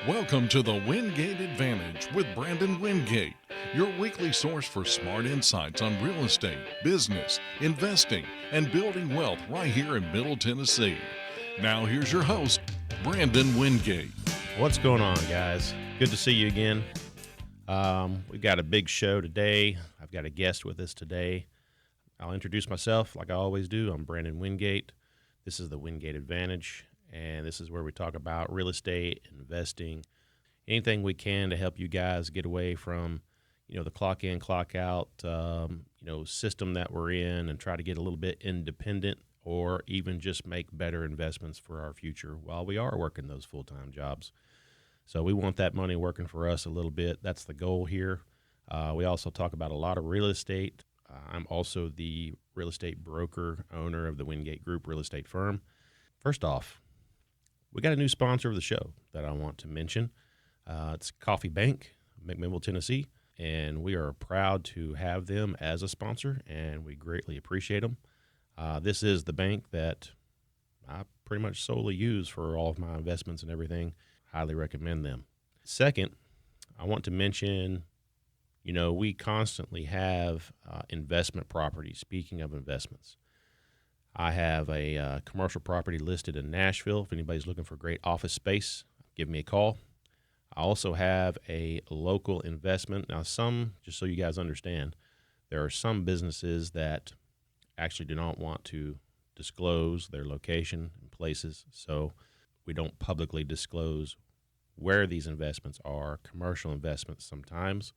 Welcome to the Wingate Advantage with Brandon Wingate, your weekly source for smart insights on real estate, business, investing, and building wealth right here in Middle Tennessee. Now here's your host, Brandon Wingate. What's going on, guys? Good to see you again. We've got a big show today. I've got a guest with us today. I'll introduce myself like I always do. I'm Brandon Wingate. This is the Wingate Advantage, and this is where we talk about real estate, investing, anything we can to help you guys get away from, the clock in, clock out, system that we're in, and try to get a little bit independent or even just make better investments for our future while we are working those full-time jobs. So we want that money working for us a little bit. That's the goal here. We also talk about a lot of real estate. I'm also the real estate broker, owner of the Wingate Group real estate firm. First off, we got a new sponsor of the show that I want to mention. It's Coffee Bank, McMinnville, Tennessee, and we are proud to have them as a sponsor, and we greatly appreciate them. This is the bank that I pretty much solely use for all of my investments and everything. Highly recommend them. Second, I want to mention, we constantly have investment properties. Speaking of investments, I have a commercial property listed in Nashville. If anybody's looking for great office space, give me a call. I also have a local investment. Now, just so you guys understand, there are some businesses that actually do not want to disclose their location and places, so we don't publicly disclose where these investments are, commercial investments sometimes.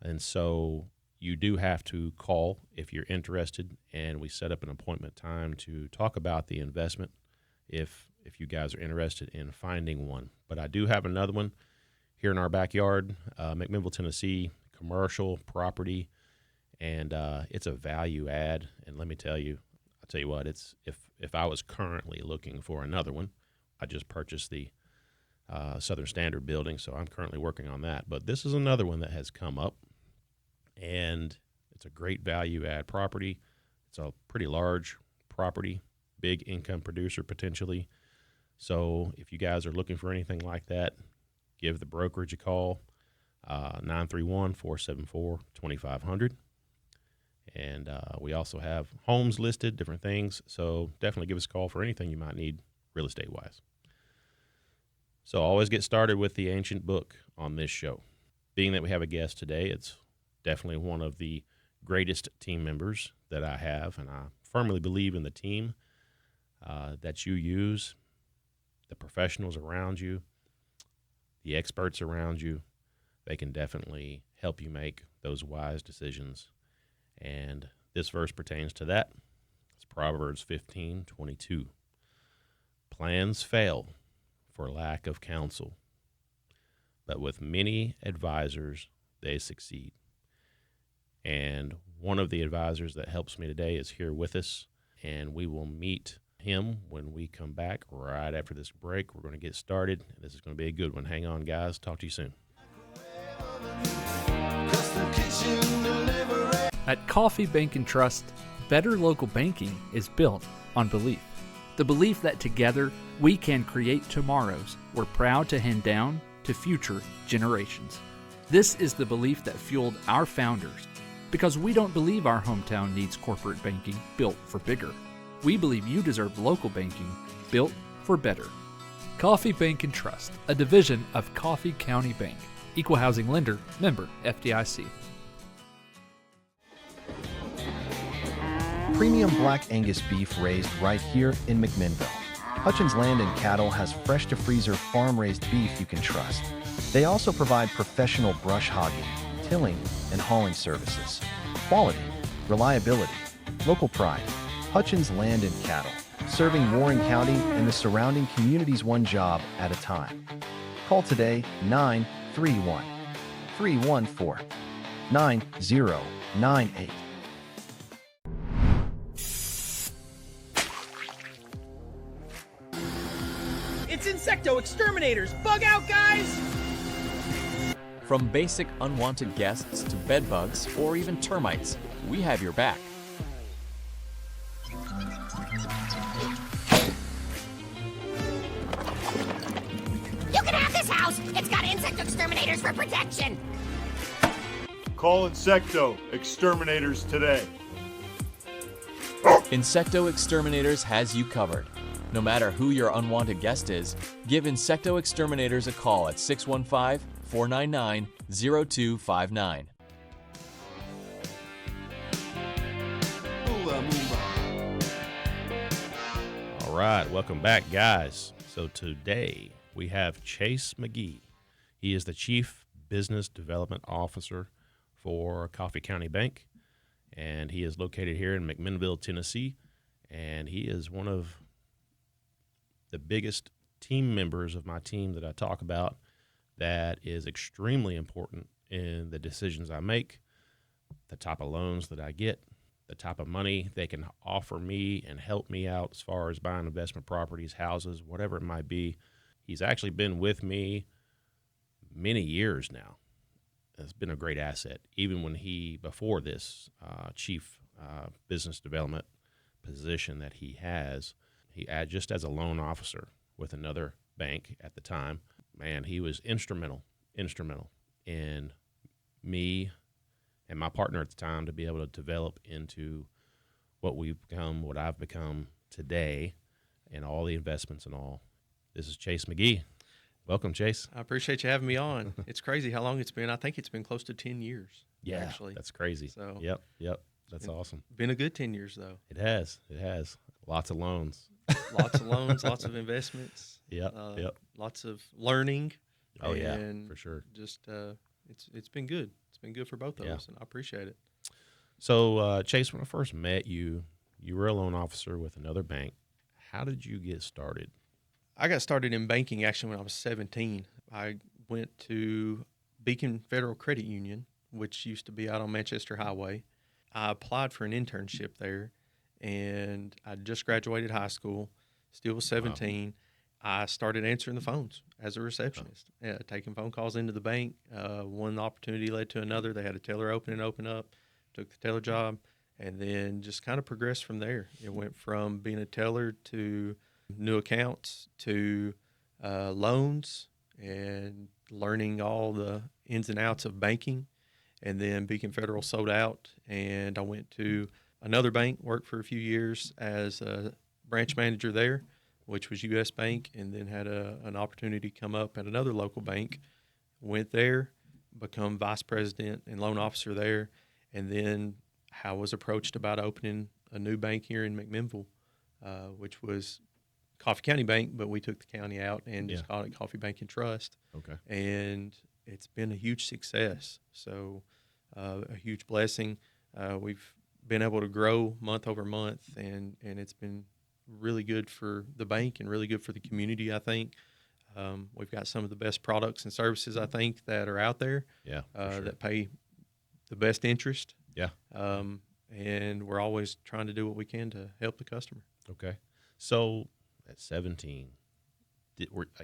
And so you do have to call if you're interested, and we set up an appointment time to talk about the investment if you guys are interested in finding one. But I do have another one here in our backyard, McMinnville, Tennessee, commercial property, and it's a value add. And let me tell you, I'll tell you what, it's if I was currently looking for another one, I just purchased the Southern Standard building, so I'm currently working on that. But this is another one that has come up, and it's a great value add property. It's a pretty large property, big income producer potentially. So if you guys are looking for anything like that, give the brokerage a call, 931-474-2500. And we also have homes listed, different things. So definitely give us a call for anything you might need real estate-wise. So always get started with the ancient book on this show. Being that we have a guest today, it's definitely one of the greatest team members that I have, and I firmly believe in the team that you use, the professionals around you, the experts around you. They can definitely help you make those wise decisions. And this verse pertains to that. It's Proverbs 15:22. Plans fail for lack of counsel, but with many advisors they succeed. And one of the advisors that helps me today is here with us, and we will meet him when we come back right after this break. We're going to get started. This is going to be a good one. Hang on, guys. Talk to you soon. At Coffee Bank and Trust, better local banking is built on belief. The belief that together we can create tomorrows we're proud to hand down to future generations. This is the belief that fueled our founders, because we don't believe our hometown needs corporate banking built for bigger. We believe you deserve local banking built for better. Coffee Bank and Trust, a division of Coffee County Bank. Equal housing lender, member FDIC. Premium Black Angus beef raised right here in McMinnville. Hutchins Land and Cattle has fresh-to-freezer farm-raised beef you can trust. They also provide professional brush hogging, tilling, and hauling services. Quality, reliability, local pride. Hutchins Land and Cattle, serving Warren County and the surrounding communities one job at a time. Call today 931-314-9098. It's Insecto Exterminators! Bug out, guys! From basic unwanted guests to bedbugs or even termites, we have your back. You can have this house. It's got insect exterminators for protection. Call Insecto Exterminators today. Insecto Exterminators has you covered. No matter who your unwanted guest is, give Insecto Exterminators a call at 615-499-0259. All right, welcome back, guys. So today we have Chase McGee. He is the Chief Business Development Officer for Coffee County Bank, and he is located here in McMinnville, Tennessee, and he is one of the biggest team members of my team that I talk about that is extremely important in the decisions I make, the type of loans that I get, the type of money they can offer me and help me out as far as buying investment properties, houses, whatever it might be. He's actually been with me many years now. It's been a great asset, even when before this chief business development position that he has, just as a loan officer with another bank at the time, man, he was instrumental in me and my partner at the time to be able to develop into what I've become today, and all the investments and all. This is Chase McGee. Welcome, Chase. I appreciate you having me on. It's crazy how long it's been. I think it's been close to 10 years. Yeah, actually. that's crazy. So Yep. That's awesome. Been a good 10 years, though. It has. Lots of loans. Lots of loans, lots of investments. Yep. Lots of learning. Oh, yeah, and for sure. Just it's been good. It's been good for both of us, and I appreciate it. So, Chase, when I first met you, you were a loan officer with another bank. How did you get started? I got started in banking actually when I was 17. I went to Beacon Federal Credit Union, which used to be out on Manchester Highway. I applied for an internship there, and I just graduated high school, still was 17. Wow. I started answering the phones as a receptionist, taking phone calls into the bank. One opportunity led to another. They had a teller open up, took the teller job, and then just kind of progressed from there. It went from being a teller to new accounts to loans and learning all the ins and outs of banking. And then Beacon Federal sold out, and I went to another bank, worked for a few years as a branch manager there, which was U.S. Bank, and then had an opportunity come up at another local bank. Went there, become vice president and loan officer there, and then I was approached about opening a new bank here in McMinnville, which was Coffee County Bank, but we took the county out and just called it Coffee Bank and Trust. Okay. And it's been a huge success. So a huge blessing. We've been able to grow month over month, and it's been really good for the bank and really good for the community, I think. We've got some of the best products and services, I think, that are out there that pay the best interest. Yeah. And we're always trying to do what we can to help the customer. Okay. So at 17,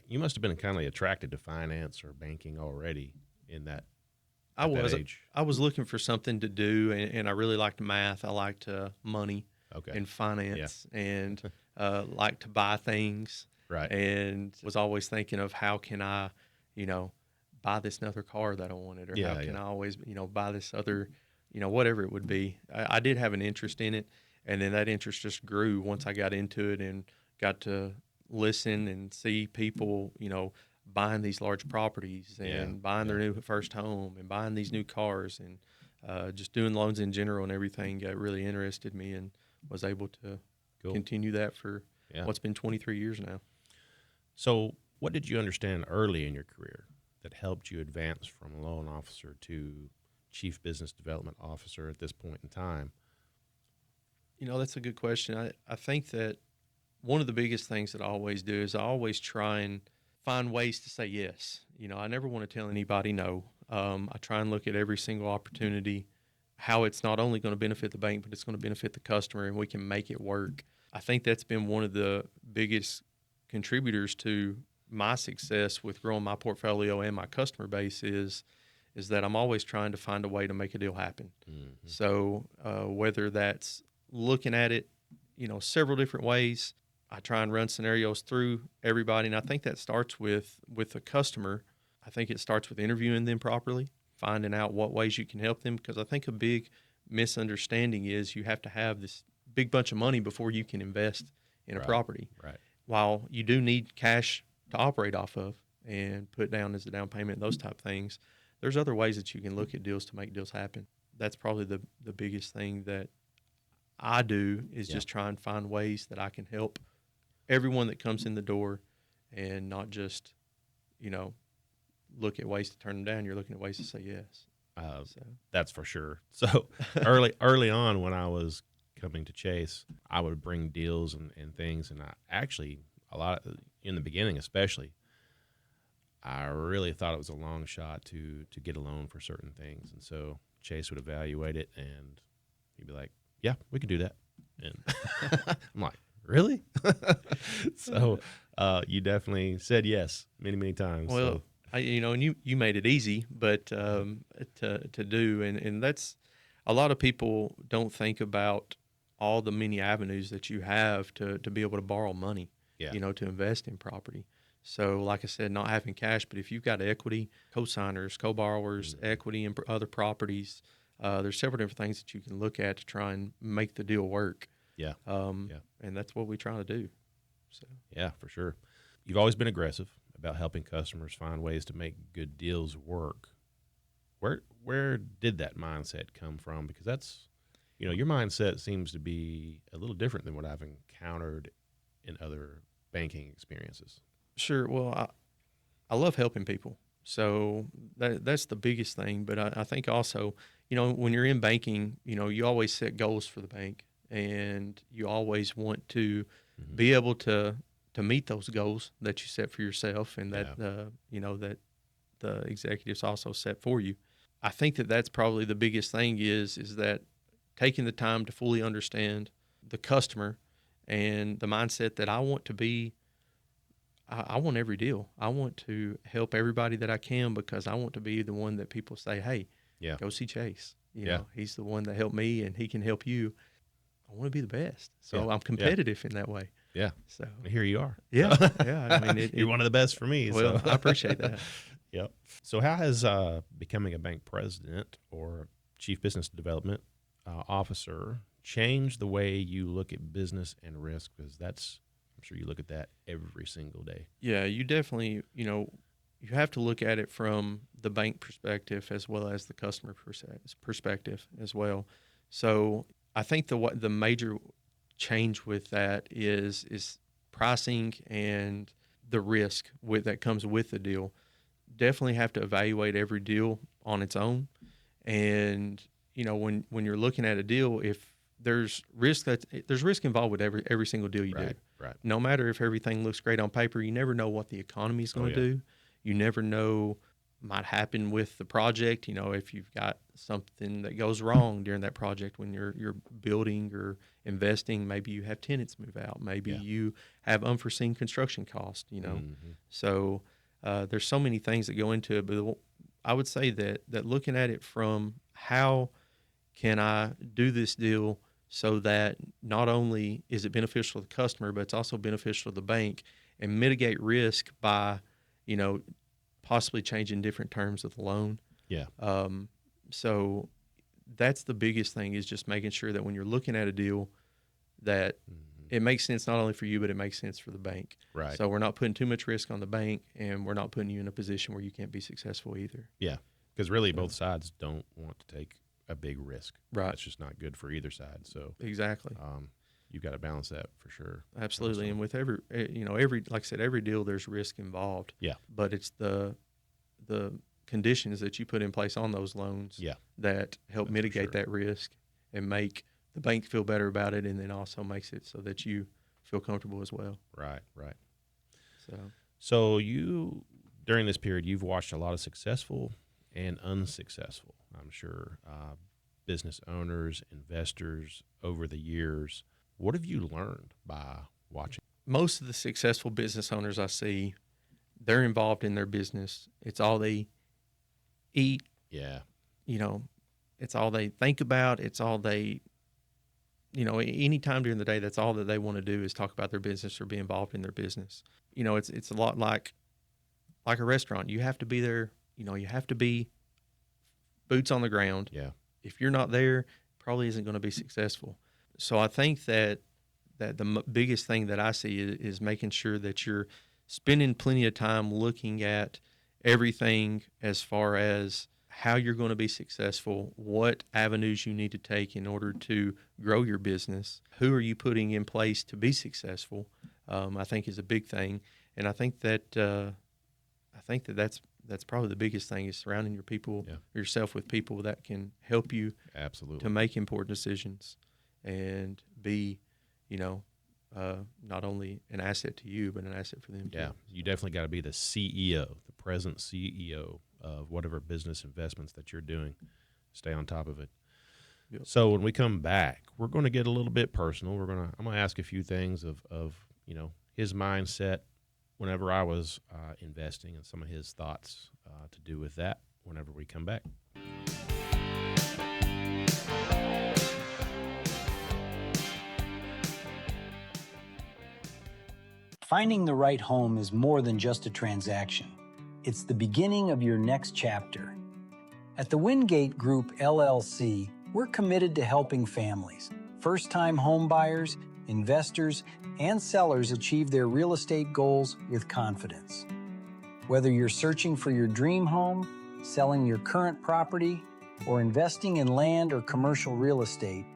you must have been kind of attracted to finance or banking already in that age. I was looking for something to do, and I really liked math. I liked money and finance and liked to buy things. Right. And was always thinking of how can I, buy this other car that I wanted, or how can I always, buy this other, whatever it would be. I did have an interest in it, and then that interest just grew once I got into it and got to listen and see people, buying these large properties and buying their new first home and buying these new cars, and just doing loans in general and everything got really interested me, and was able to continue that for what's been 23 years now. So what did you understand early in your career that helped you advance from loan officer to chief business development officer at this point in time? That's a good question. I think that one of the biggest things that I always do is I always try and find ways to say yes. I never want to tell anybody no. I try and look at every single opportunity, how it's not only going to benefit the bank, but it's going to benefit the customer, and we can make it work. I think that's been one of the biggest contributors to my success with growing my portfolio and my customer base is that I'm always trying to find a way to make a deal happen. Mm-hmm. So whether that's looking at it, several different ways, I try and run scenarios through everybody, and I think that starts with the customer. I think it starts with interviewing them properly, finding out what ways you can help them, because I think a big misunderstanding is you have to have this big bunch of money before you can invest in a property. Right. While you do need cash to operate off of and put down as a down payment and those type of things, there's other ways that you can look at deals to make deals happen. That's probably the biggest thing that I do is just try and find ways that I can help everyone that comes in the door, and not just, look at ways to turn them down. You're looking at ways to say yes. That's for sure. So early on when I was coming to Chase, I would bring deals and things, and I actually, in the beginning especially, I really thought it was a long shot to get a loan for certain things. And so Chase would evaluate it, and he'd be like, yeah, we could do that. And I'm like, really? So you definitely said yes many, many times. Well, so. And you made it easy, but to do, and that's, a lot of people don't think about all the many avenues that you have to be able to borrow money, to invest in property. So like I said, not having cash, but if you've got equity, co-signers, co-borrowers, equity in other properties, there's several different things that you can look at to try and make the deal work. Yeah. And that's what we try to do. So. Yeah, for sure. You've always been aggressive about helping customers find ways to make good deals work. Where did that mindset come from? Because that's, your mindset seems to be a little different than what I've encountered in other banking experiences. Sure. Well, I love helping people. So that's the biggest thing. But I think also, when you're in banking, you always set goals for the bank, and you always want to be able to meet those goals that you set for yourself, and that that the executives also set for you. I think that's probably the biggest thing is that taking the time to fully understand the customer and the mindset that I want to be. I want every deal. I want to help everybody that I can, because I want to be the one that people say, hey, go see Chase. He's the one that helped me, and he can help you. I want to be the best. So I'm competitive in that way. Yeah. So here you are. Yeah. Yeah. I mean, you're one of the best for me. Well, so. I appreciate that. Yep. So how has becoming a bank president or chief business development officer changed the way you look at business and risk? Because I'm sure you look at that every single day. Yeah, you definitely, you have to look at it from the bank perspective as well as the customer perspective as well. So I think the major change with that is pricing and the risk that comes with the deal. Definitely have to evaluate every deal on its own. And, when you're looking at a deal, if there's risk involved with every single deal you do. Right. No matter if everything looks great on paper, you never know what the economy is going to do. You never know might happen with the project. If you've got something that goes wrong during that project when you're building or investing, maybe you have tenants move out. Maybe you have unforeseen construction costs. So there's so many things that go into it. But I would say that looking at it from how can I do this deal so that not only is it beneficial to the customer, but it's also beneficial to the bank, and mitigate risk by, possibly changing different terms of the loan. Yeah. So that's the biggest thing, is just making sure that when you're looking at a deal that it makes sense not only for you, but it makes sense for the bank. Right. So we're not putting too much risk on the bank, and we're not putting you in a position where you can't be successful either. Yeah. Because really both sides don't want to take a big risk. Right. It's just not good for either side. So exactly. You've got to balance that for sure. Absolutely. Also. And with every like I said, every deal, there's risk involved. Yeah. But it's the conditions that you put in place on those loans that help mitigate that risk and make the bank feel better about it, and then also makes it so that you feel comfortable as well. Right. So you, during this period, you've watched a lot of successful and unsuccessful, I'm sure, business owners, investors over the years. What have you learned by watching? Most of the successful business owners I see, they're involved in their business. It's all they eat. Yeah. It's all they think about. It's all they any time during the day, that's all that they want to do is talk about their business or be involved in their business. It's a lot like a restaurant. You have to be there. You have to be boots on the ground. Yeah. If you're not there, probably isn't going to be successful. So I think that the biggest thing that I see is making sure that you're spending plenty of time looking at everything as far as how you're going to be successful, what avenues you need to take in order to grow your business, who are you putting in place to be successful, I think is a big thing. And I think that that's probably the biggest thing, is surrounding yourself with people that can help you Absolutely to make important decisions and be, not only an asset to you, but an asset for them too. Yeah, you definitely got to be the CEO, the present CEO of whatever business investments that you're doing. Stay on top of it. Yep. So when we come back, we're going to get a little bit personal. I'm going to ask a few things of his mindset whenever I was investing, and some of his thoughts to do with that whenever we come back. Finding the right home is more than just a transaction. It's the beginning of your next chapter. At the Wingate Group, LLC, we're committed to helping families, first-time home buyers, investors, and sellers achieve their real estate goals with confidence. Whether you're searching for your dream home, selling your current property, or investing in land or commercial real estate,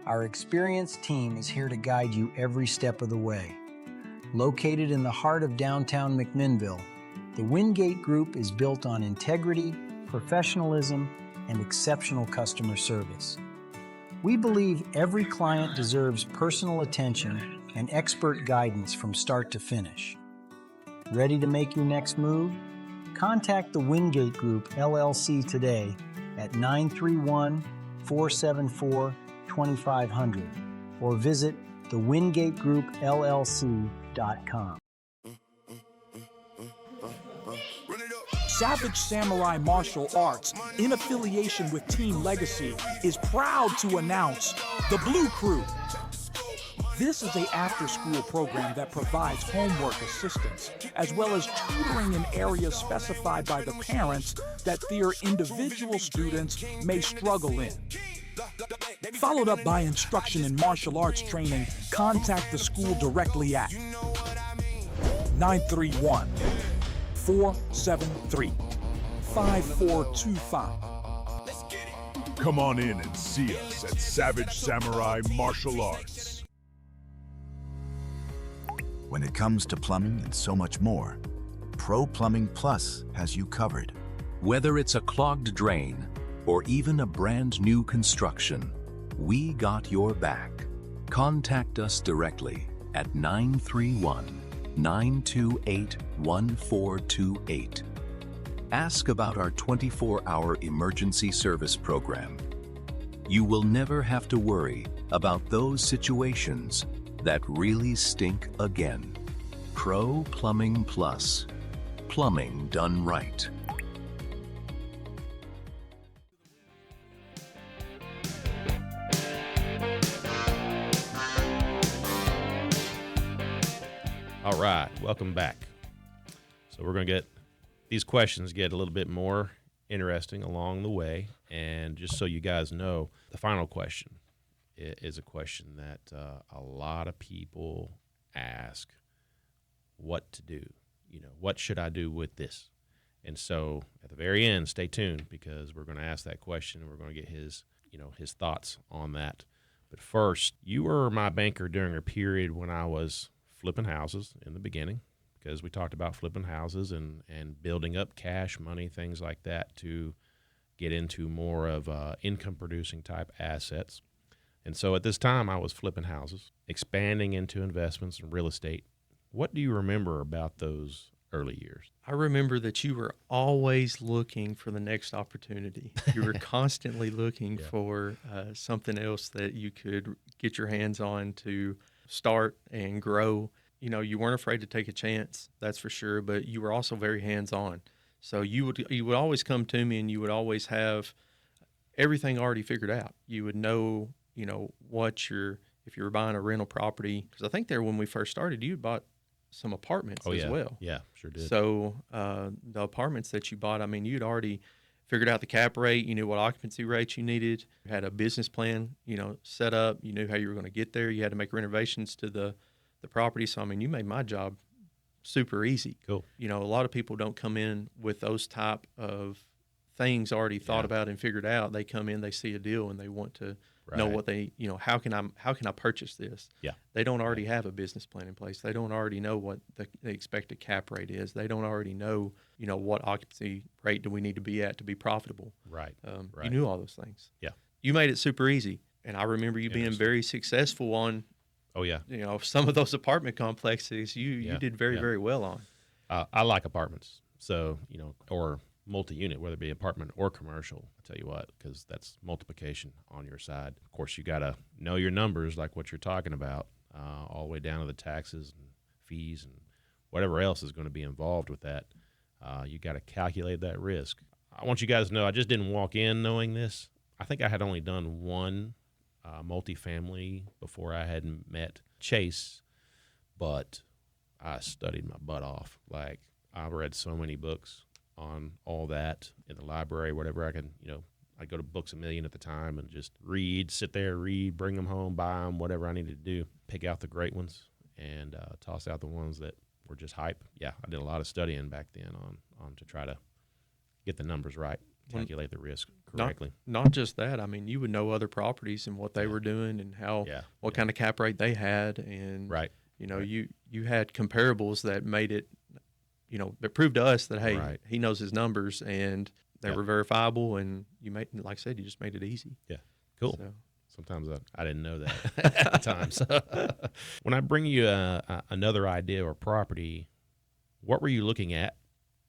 our experienced team is here to guide you every step of the way. Located in the heart of downtown McMinnville, the Wingate Group is built on integrity, professionalism, and exceptional customer service. We believe every client deserves personal attention and expert guidance from start to finish. Ready to make your next move? Contact the Wingate Group, LLC today at 931-474-2500 or visit thewingategroupllc.com. Savage Samurai Martial Arts, in affiliation with Team Legacy, is proud to announce the Blue Crew. This is an after-school program that provides homework assistance, as well as tutoring in areas specified by the parents that their individual students may struggle in. Followed up by instruction in martial arts training, contact the school directly at 931-473-5425. Come on in and see us at Savage Samurai Martial Arts. When it comes to plumbing and so much more, Pro Plumbing Plus has you covered. Whether it's a clogged drain or even a brand new construction, we got your back. Contact us directly at 931-928-1428. Ask about our 24-hour emergency service program. You will never have to worry about those situations that really stink again. Pro Plumbing Plus. Plumbing done right. All right, welcome back. So we're going to get these questions get a little bit more interesting along the way. And just so you guys know, the final question is a question that a lot of people ask, what to do. What should I do with this? And so at the very end, stay tuned, because we're going to ask that question and we're going to get his thoughts on that. But first, you were my banker during a period when I was flipping houses in the beginning, because we talked about flipping houses and building up cash money, things like that, to get into more of income producing type assets. And so at this time I was flipping houses, expanding into investments and real estate. What do you remember about those early years? I remember that you were always looking for the next opportunity. You were constantly looking for something else that you could get your hands on to start and grow. You weren't afraid to take a chance, that's for sure, but you were also very hands-on. So you would always come to me and you would always have everything already figured out. You would know, what your if you were buying a rental property, because I think there when we first started, you bought some apartments as well. Yeah, sure did. So the apartments that you bought, I mean, you'd already figured out the cap rate. You knew what occupancy rates you needed. You had a business plan, set up. You knew how you were going to get there. You had to make renovations to the property. So, I mean, you made my job super easy. Cool. A lot of people don't come in with those type of things already thought about and figured out. They come in, they see a deal, and they want to know what they, how can I purchase this? Yeah. They don't already have a business plan in place. They don't already know what the expected cap rate is. They don't already know, what occupancy rate do we need to be at to be profitable. Right. You knew all those things. Yeah. You made it super easy. And I remember you being very successful on, some of those apartment complexes you did very well on. I like apartments. So, or multi-unit, whether it be apartment or commercial, I tell you what, because that's multiplication on your side. Of course, you got to know your numbers, like what you're talking about, all the way down to the taxes and fees and whatever else is going to be involved with that. You got to calculate that risk. I want you guys to know I just didn't walk in knowing this. I think I had only done one multifamily before I had met Chase, but I studied my butt off. Like, I've read so many books on all that in the library, whatever I can, I'd go to Books A Million at the time and just sit there, read, bring them home, buy them, whatever I needed to do, pick out the great ones and toss out the ones that were just hype. Yeah, I did a lot of studying back then on to try to get the numbers right, calculate the risk correctly. Not just that. I mean, you would know other properties and what they were doing and what kind of cap rate they had. And, you had comparables that made it, that proved to us that, hey, he knows his numbers and they were verifiable. And you made, like I said, you just made it easy. Yeah. Cool. So. Sometimes I didn't know that at the time. So when I bring you another idea or property, what were you looking at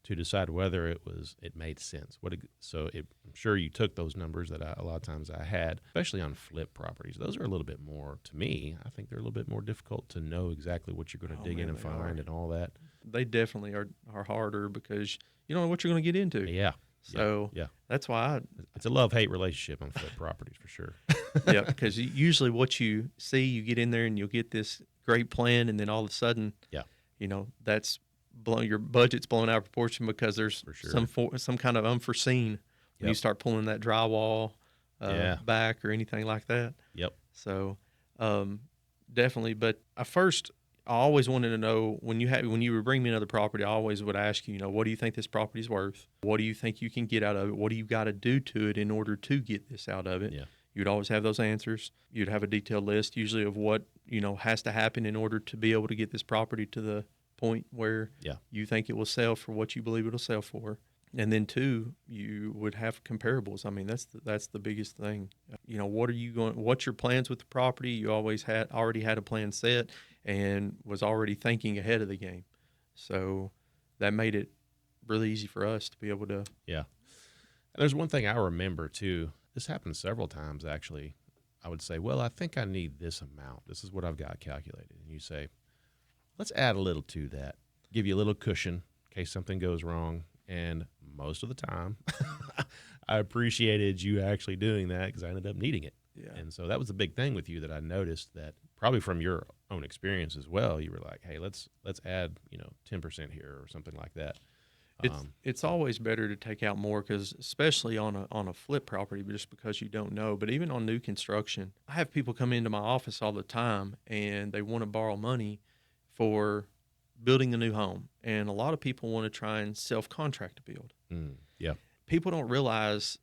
to decide whether it made sense? I'm sure you took those numbers that a lot of times I had, especially on flip properties. Those are a little bit more, to me, I think they're a little bit more difficult to know exactly what you're going to dig in and find and all that. They definitely are harder because you don't know what you're going to get into. Yeah. So that's why it's a love-hate relationship on flip properties for sure. Yeah, because usually what you see, you get in there and you'll get this great plan, and then all of a sudden, that's your budget's blown out of proportion because there's some kind of unforeseen when you start pulling that drywall back or anything like that. Yep. So definitely, but I always wanted to know when you would bring me another property, I always would ask you, what do you think this property's worth? What do you think you can get out of it? What do you got to do to it in order to get this out of it? Yeah. You'd always have those answers. You'd have a detailed list usually of what, has to happen in order to be able to get this property to the point where you think it will sell for what you believe it'll sell for. And then two, you would have comparables. I mean, that's the biggest thing. What's your plans with the property? You already had a plan set and was already thinking ahead of the game. So that made it really easy for us to be able to. Yeah. And there's one thing I remember too. This happened several times actually. I would say, well, I think I need this amount. This is what I've got calculated. And you say, let's add a little to that. Give you a little cushion in case something goes wrong. And most of the time, I appreciated you actually doing that because I ended up needing it. Yeah. And so that was the big thing with you that I noticed that probably from your own experience as well. You were like, hey, let's add 10% here or something like that. It's always better to take out more because especially on a flip property, just because you don't know. But even on new construction, I have people come into my office all the time and they want to borrow money for building a new home. And a lot of people want to try and self-contract to build. Yeah. People don't realize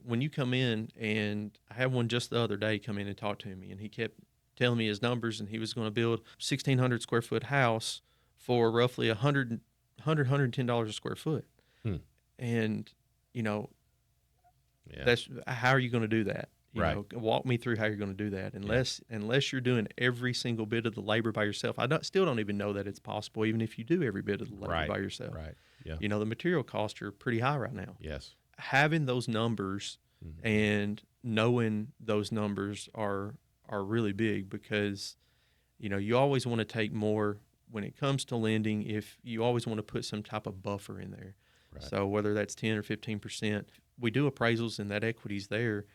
when you come in, and I had one just the other day come in and talk to me, and he kept telling me his numbers, and he was going to build a 1,600 square foot house for roughly $110 a square foot. And, that's how are you going to do that? Walk me through how you're going to do that. Unless you're doing every single bit of the labor by yourself, still don't even know that it's possible, even if you do every bit of the labor by yourself. Right. Yeah. The material costs are pretty high right now. Yes. Having those numbers and knowing those numbers are really big because, you always want to take more when it comes to lending. If you always want to put some type of buffer in there. Right. So whether that's 10 or 15%, we do appraisals and that equity's there.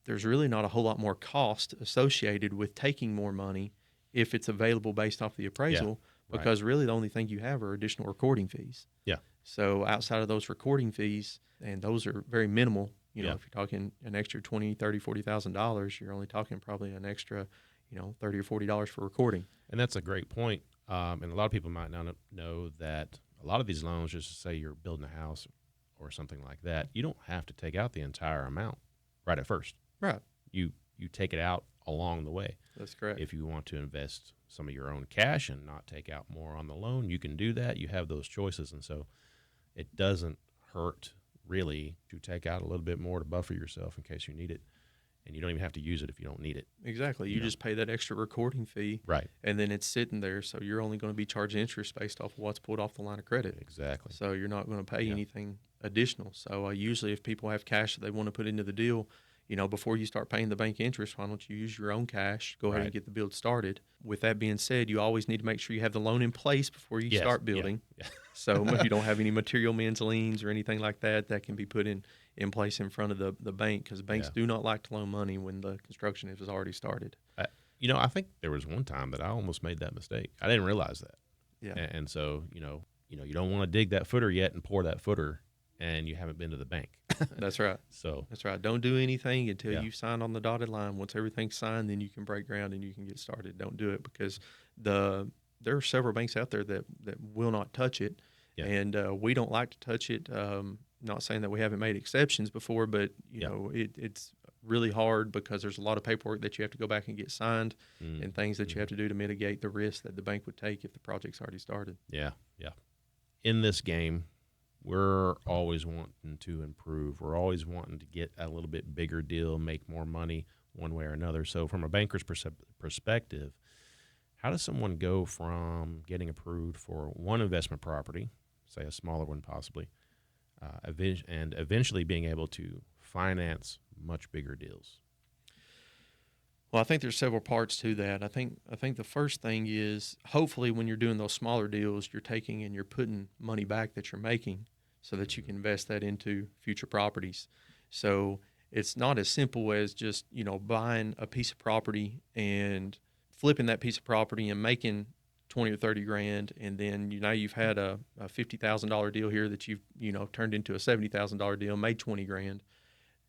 there's really not a whole lot more cost associated with taking more money if it's available based off the appraisal, right. because really the only thing you have are additional recording fees. Yeah. So outside of those recording fees, and those are very minimal, you know, Yeah. if you're talking an extra $20,000, $30,000, $40,000, you're only talking probably an extra, you know, $30 or $40 for recording. And that's a great point. And a lot of people might not know that a lot of these loans, just to say you're building a house or something like that, you don't have to take out the entire amount right at first. Right. You take it out along the way. That's correct. If you want to invest some of your own cash and not take out more on the loan, you can do that. You have those choices. And so it doesn't hurt really to take out a little bit more to buffer yourself in case you need it. And you don't even have to use it if you don't need it. Exactly. You just pay that extra recording fee. Right. And then it's sitting there. So you're only going to be charged interest based off of what's pulled off the line of credit. Exactly. So you're not going to pay anything additional. So usually if people have cash that they want to put into the deal, you know, before you start paying the bank interest, why don't you use your own cash? Go ahead and get the build started. With that being said, you always need to make sure you have the loan in place before you start building. Yeah. So if you don't have any material men's liens or anything like that, that can be put in place in front of the bank, because banks do not like to loan money when the construction has already started. You know, I think there was one time that I almost made that mistake. I didn't realize that. Yeah. And so, you don't want to dig that footer yet and pour that footer, and you haven't been to the bank. That's right. So that's right. Don't do anything until you sign on the dotted line. Once everything's signed, then you can break ground and you can get started. Don't do it, because there are several banks out there that will not touch it, and we don't like to touch it. Not saying that we haven't made exceptions before, but you know it's really hard because there's a lot of paperwork that you have to go back and get signed, and things that you have to do to mitigate the risk that the bank would take if the project's already started. Yeah. In this game, we're always wanting to improve. We're always wanting to get a little bit bigger deal, make more money one way or another. So from a banker's perspective, how does someone go from getting approved for one investment property, say a smaller one possibly, and eventually being able to finance much bigger deals? Well, I think there's several parts to that. I think the first thing is, hopefully when you're doing those smaller deals, you're taking and you're putting money back that you're making so that you can invest that into future properties. So it's not as simple as just, buying a piece of property and flipping that piece of property and making 20 or 30 grand, and then you've had a $50,000 deal here that you've turned into a $70,000 deal, made 20 grand,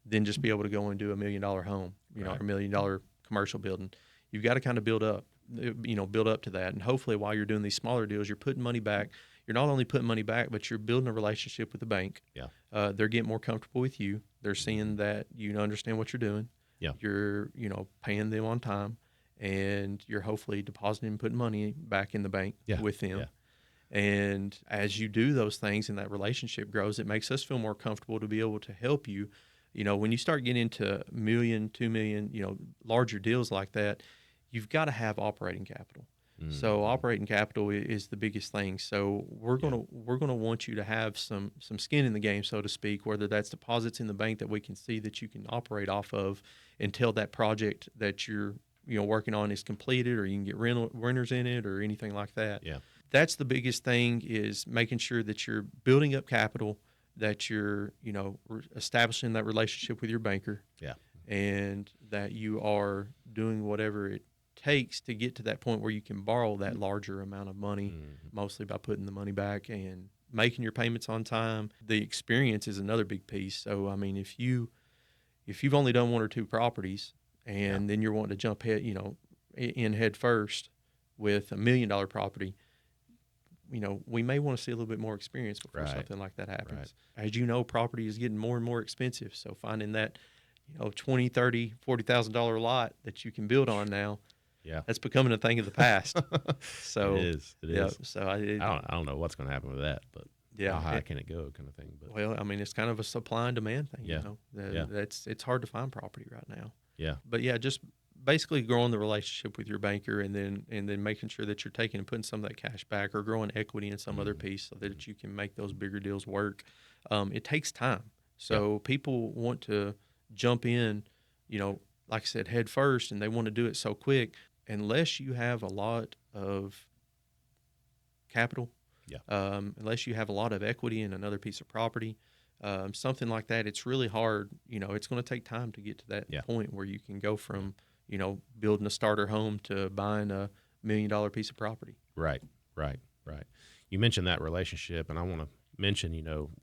then just be able to go and do $1 million home, or $1 million commercial building. You've got to kind of build up to that, and hopefully while you're doing these smaller deals, you're putting money back. You're not only putting money back, but you're building a relationship with the bank. Yeah. They're getting more comfortable with you. They're seeing that you understand what you're doing. Yeah. You're paying them on time, and you're hopefully depositing and putting money back in the bank with them. Yeah. And as you do those things and that relationship grows, it makes us feel more comfortable to be able to help you. When you start getting into $1 million, $2 million, larger deals like that, you've got to have operating capital. Mm-hmm. So operating capital is the biggest thing. So we're gonna want you to have some skin in the game, so to speak, whether that's deposits in the bank that we can see that you can operate off of until that project that you're working on is completed, or you can get renters in it or anything like that. Yeah. That's the biggest thing, is making sure that you're building up capital, that you're, establishing that relationship with your banker. Yeah. And that you are doing whatever it takes to get to that point where you can borrow that larger amount of money, mostly by putting the money back and making your payments on time. The experience is another big piece. So, I mean, if you've only done one or two properties, and then you're wanting to jump head first with $1 million property, we may want to see a little bit more experience before something like that happens. Right. As you know, property is getting more and more expensive. So finding that, $20,000, $30,000, $40,000 lot that you can build on now, that's becoming a thing of the past. So it is. So I don't know what's going to happen with that, but how high can it go, kind of thing. But well, I mean, it's kind of a supply and demand thing. It's hard to find property right now. Yeah. But just basically growing the relationship with your banker, and then making sure that you're taking and putting some of that cash back, or growing equity in some other piece so that you can make those bigger deals work. It takes time. So people want to jump in, like I said, head first, and they want to do it so quick. Unless you have a lot of capital, unless you have a lot of equity in another piece of property, something like that. It's really hard. It's going to take time to get to that point where you can go from, building a starter home to buying $1 million piece of property. Right. You mentioned that relationship, and I want to mention,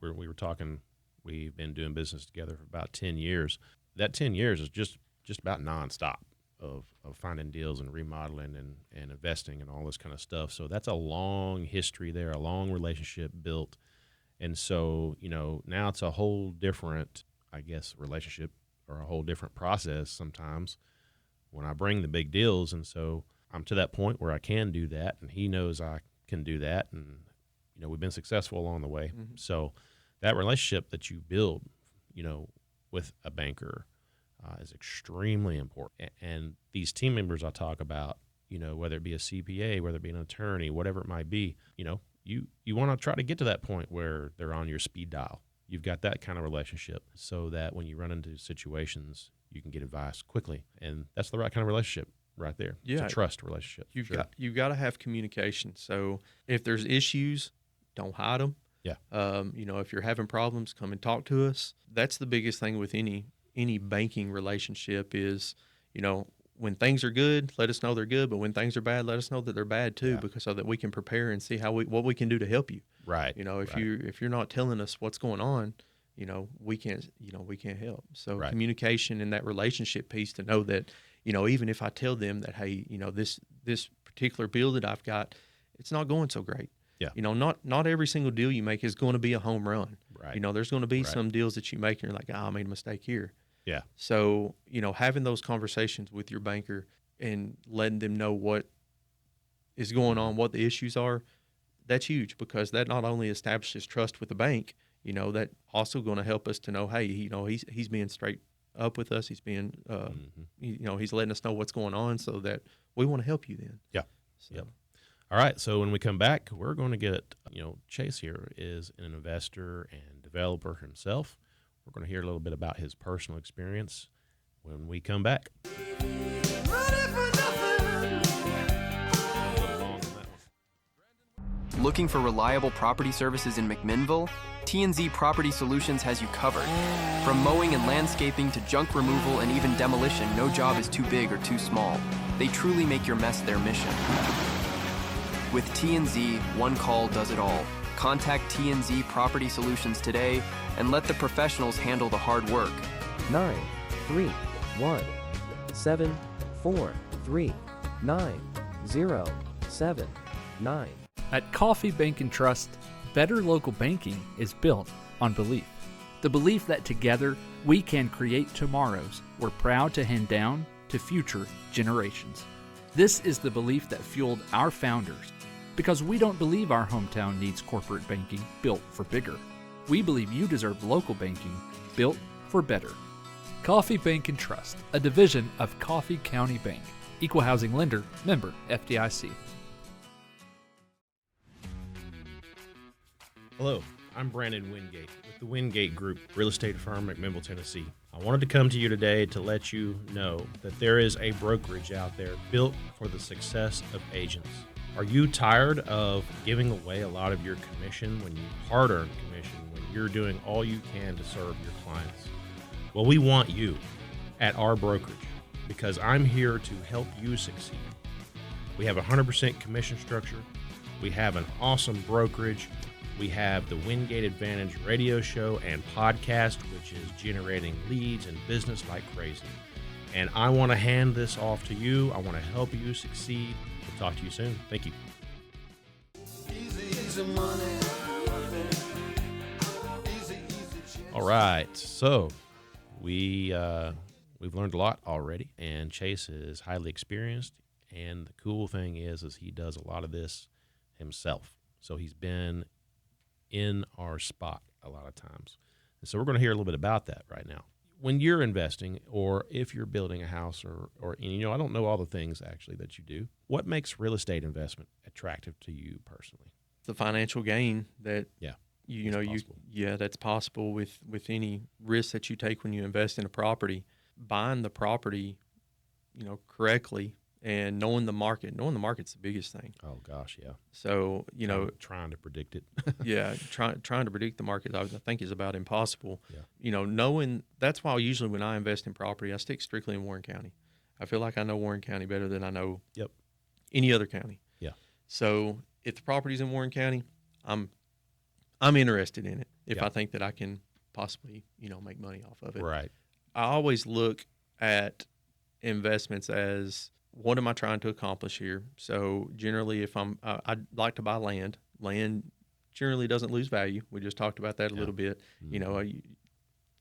we were talking, we've been doing business together for about 10 years. That 10 years is just about nonstop of finding deals and remodeling and investing and all this kind of stuff. So that's a long history there, a long relationship built. And so, now it's a whole different, I guess, relationship or a whole different process sometimes when I bring the big deals. And so I'm to that point where I can do that, and he knows I can do that. And, we've been successful along the way. Mm-hmm. So that relationship that you build, with a banker is extremely important. And these team members I talk about, whether it be a CPA, whether it be an attorney, whatever it might be, you want to try to get to that point where they're on your speed dial. You've got that kind of relationship so that when you run into situations, you can get advice quickly. And that's the right kind of relationship right there. Yeah. It's a trust relationship. You've got to have communication. So if there's issues, don't hide them. Yeah. If you're having problems, come and talk to us. That's the biggest thing with any banking relationship is, when things are good, let us know they're good. But when things are bad, let us know that they're bad too, because so that we can prepare and see what we can do to help you. Right. If you're not telling us what's going on, we can't help. So communication and that relationship piece to know that, even if I tell them that, hey, this particular bill that I've got, it's not going so great. Yeah. Not every single deal you make is going to be a home run. Right. There's going to be some deals that you make and you're like, I made a mistake here. Yeah. So, having those conversations with your banker and letting them know what is going on, what the issues are, that's huge, because that not only establishes trust with the bank, that also going to help us to know, hey, he's being straight up with us. He's being, he's letting us know what's going on, so that we want to help you then. Yeah. So. Yep. All right. So when we come back, we're going to get, Chase here is an investor and developer himself. We're going to hear a little bit about his personal experience when we come back. Looking for reliable property services in McMinnville? T&Z Property Solutions has you covered. From mowing and landscaping to junk removal and even demolition, no job is too big or too small. They truly make your mess their mission. With T&Z, one call does it all. Contact T&Z Property Solutions today and let the professionals handle the hard work. 931-743-9079. At Coffee Bank and Trust, better local banking is built on belief. The belief that together we can create tomorrows we're proud to hand down to future generations. This is the belief that fueled our founders, because we don't believe our hometown needs corporate banking built for bigger. We believe you deserve local banking built for better. Coffee Bank and Trust, a division of Coffee County Bank. Equal housing lender, member FDIC. Hello, I'm Brandon Wingate with the Wingate Group, real estate firm at McMinnville, Tennessee. I wanted to come to you today to let you know that there is a brokerage out there built for the success of agents. Are you tired of giving away a lot of your commission, hard-earned commission, when you're doing all you can to serve your clients? Well, we want you at our brokerage, because I'm here to help you succeed. We have a 100% commission structure. We have an awesome brokerage. We have the Wingate Advantage radio show and podcast, which is generating leads and business like crazy. And I want to hand this off to you. I want to help you succeed. We'll talk to you soon. Thank you. All right. So we've learned a lot already, and Chase is highly experienced. And the cool thing is he does a lot of this himself. So he's been in our spot a lot of times. And so we're going to hear a little bit about that right now. When you're investing, or if you're building a house, or I don't know all the things actually that you do, what makes real estate investment attractive to you personally? The financial gain that that's possible with any risk that you take when you invest in a property. Buying the property, correctly and knowing the market. Knowing the market's the biggest thing. Oh gosh, yeah. So trying to predict it. yeah, trying to predict the market, I think, is about impossible. Yeah. Knowing that's why usually when I invest in property, I stick strictly in Warren County. I feel like I know Warren County better than I know any other county. Yeah. So if the property's in Warren County, I'm interested in it if Yeah. I think that I can possibly make money off of it. Right. I always look at investments as, what am I trying to accomplish here? So generally, if I'd like to buy land. Land generally doesn't lose value. We just talked about that a little bit. Mm-hmm.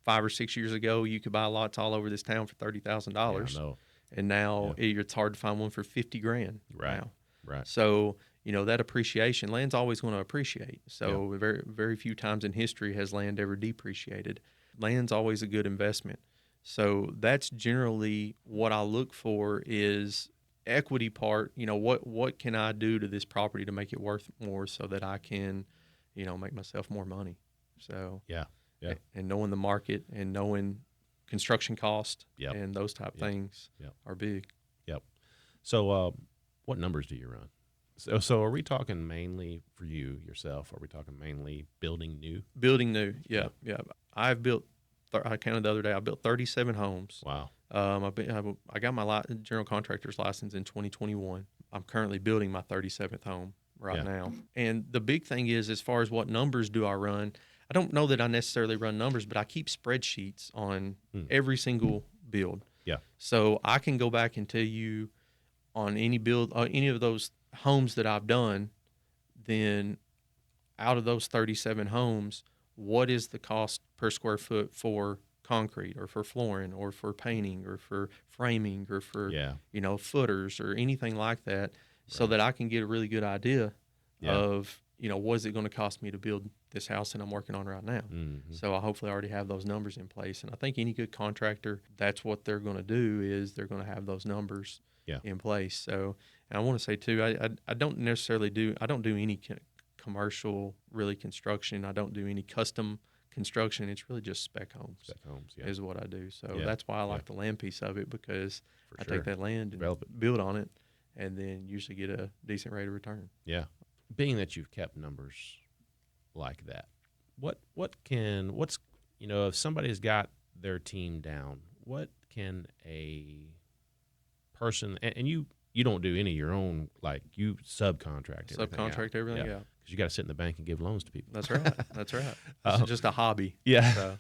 5 or 6 years ago, you could buy lots all over this town for $30,000. Yeah, I know. And now it's hard to find one for $50,000. Right. Now. Right. So, that appreciation, land's always going to appreciate. So very, very few times in history has land ever depreciated. Land's always a good investment. So that's generally what I look for is equity part. What can I do to this property to make it worth more so that I can, make myself more money. So yeah. And knowing the market and knowing construction cost and those type things are big. Yep. So what numbers do you run? So are we talking mainly for you yourself? Are we talking mainly building new? Building new, yeah. I've built. I counted the other day. I built 37 homes. Wow. I got my general contractor's license in 2021. I'm currently building my 37th home right now. And the big thing is, as far as what numbers do I run, I don't know that I necessarily run numbers, but I keep spreadsheets on every single build. Yeah. So I can go back and tell you on any build, any of those homes that I've done, then out of those 37 homes, what is the cost per square foot for concrete or for flooring or for painting or for framing or for footers or anything like that, so that I can get a really good idea of what is it going to cost me to build this house that I'm working on right now. Mm-hmm. So I hopefully already have those numbers in place, and I think any good contractor, that's what they're going to do, is they're going to have those numbers in place. So, and I want to say too, I don't necessarily do any commercial really construction. I don't do any custom construction. It's really just spec homes. Spec homes, is what I do. So that's why I like the land piece of it, because I sure. take that land and build on it, and then usually get a decent rate of return. Yeah. Being that you've kept numbers like that, what's if somebody's got their team down, what can a person, and you don't do any of your own, like you subcontract everything, yeah. Because you got to sit in the bank and give loans to people. That's right. That's right. It's just a hobby. Yeah.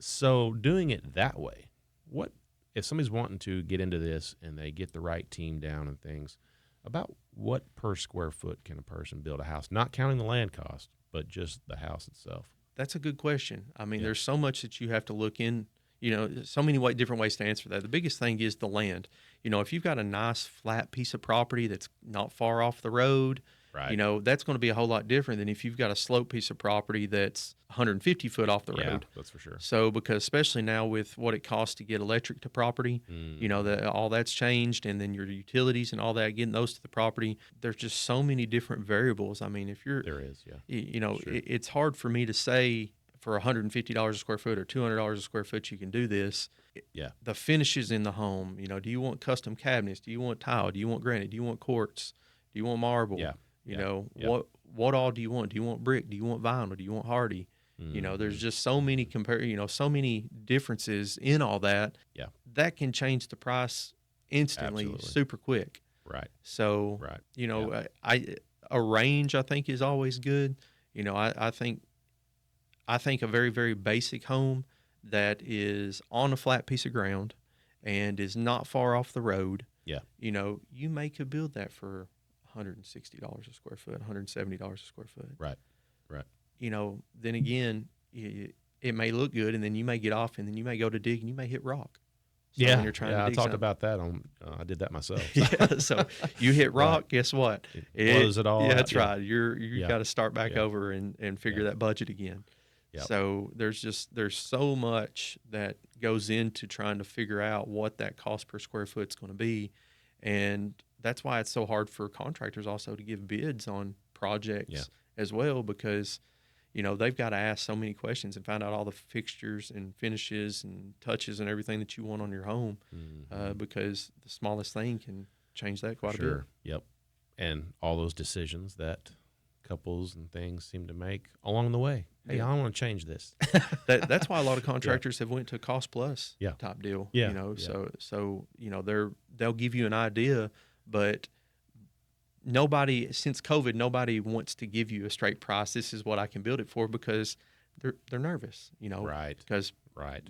So doing it that way, what if somebody's wanting to get into this and they get the right team down and things, about what per square foot can a person build a house, not counting the land cost, but just the house itself? That's a good question. I mean, there's so much that you have to look in, so many different ways to answer that. The biggest thing is the land. If you've got a nice flat piece of property that's not far off the road, that's going to be a whole lot different than if you've got a slope piece of property that's 150 foot off the road. That's for sure. So, because especially now with what it costs to get electric to property, all that's changed, and then your utilities and all that, getting those to the property, there's just so many different variables. I mean, there is, sure. It's hard for me to say for $150 a square foot or $200 a square foot you can do this. Yeah. The finishes in the home, do you want custom cabinets? Do you want tile? Do you want granite? Do you want quartz? Do you want marble? Yeah. What all do you want? Do you want brick? Do you want vinyl? Do you want hardy? There's just so many so many differences in all that. Yeah. That can change the price instantly, Absolutely. Super quick. Right. So, a range I think is always good. I think a very, very basic home that is on a flat piece of ground and is not far off the road. Yeah. You could build that for $160 a square foot, $170 a square foot. Right. Then again, it may look good, and then you may get off, and then you may go to dig, and you may hit rock. So when you're trying to dig I talked about that I did that myself. So you hit rock, guess what? It blows it all. Yeah, that's right. You got to start back over and figure that budget again. Yep. So there's so much that goes into trying to figure out what that cost per square foot is going to be, and that's why it's so hard for contractors also to give bids on projects as well, because they've got to ask so many questions and find out all the fixtures and finishes and touches and everything that you want on your home, because the smallest thing can change that quite a bit. Yep. And all those decisions that couples and things seem to make along the way. Hey, I want to change this. That's why a lot of contractors have went to a cost plus type deal. So they'll give you an idea, but since COVID, nobody wants to give you a straight price. This is what I can build it for, because they're nervous, Right. Because